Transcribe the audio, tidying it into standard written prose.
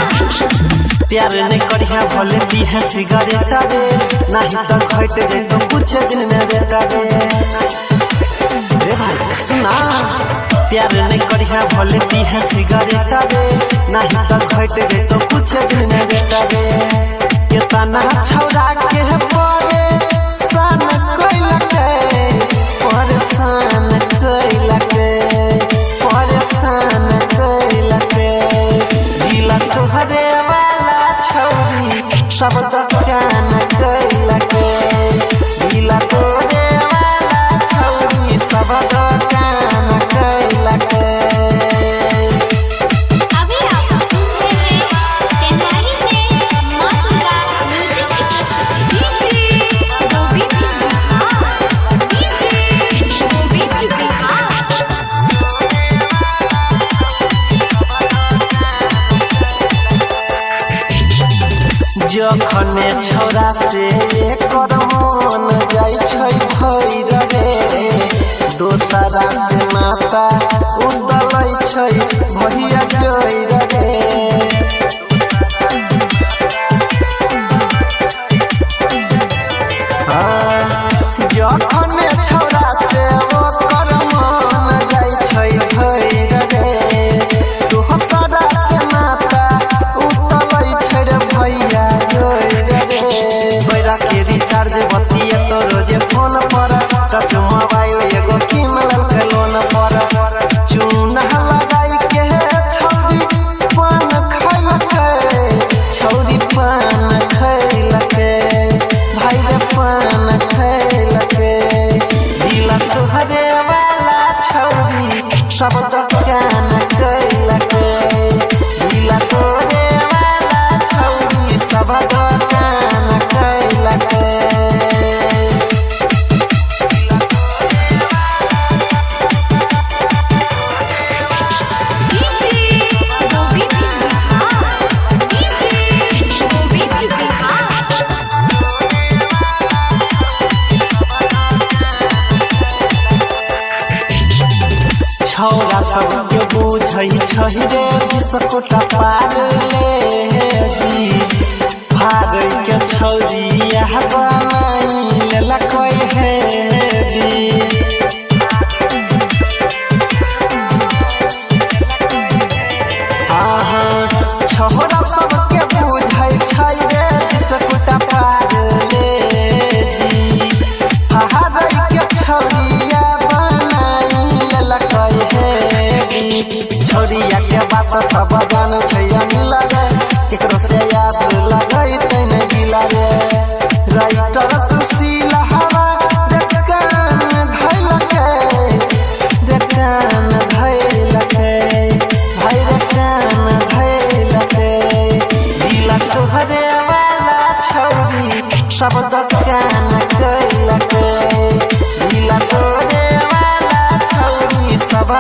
प्यार नहीं करिया भले पीहे सिगरेट रे नहीं तो घट जाए तो कुछ दिन में बेटा रे भाई सुना। प्यार नहीं करिया भले पीहे सिगरेट रे नहीं तो घट जाए तो कुछ दिन में बेटा रे ये तना छौड़ा के परे सन कोइला के परेशान कोइला के परेशान कोइला के दिला तोहरे छौरी सब दुकान कैला के दिला तोरे वाला छौरी सब दुकान कैला के। अभी आप सुन रहे हैं तेनाली से मातुका म्यूजिक डीजे गोविंद बिहार जखने छौरा से कर मन जाय छै भैर रे दोसरा से माता उदलै छै भैया जोइर रे जखने छौरा से कर मन जाय छै भैर रे दोसरा से माता उदलै छै रे भैया रिचार्ज बतिया तो रोजे फोन पर टच मोबाइल एगो किन ललके लोन पर चूना लगाई के छौरी पान खैलके छौरी पान खैलके भाई रे पान खैलके दिला तोहरे वाला छौरी सब दुकान कैलके दिला तोरे वाला छौरी सब दुकान कैलके। छौरा सबके बुझै छै रे बिस्कुट पार ले जी भागै के छौरी यह बनाई लेलकै हे जी छौरा सबके बुझै छै रे बिस्कुट पार ले जी भागै के छौरी यह बनाई लेलकै छोरिया के बात सब जान छै मिला रे केकरो से याद लगै तै नै गिला रे राइटर सुशील हवा दुकान धैलके भाई दुकान धैलके दिला तोहरे वाला छौरी सब दुकान कैलके दिला तोरे वाला छौरी सब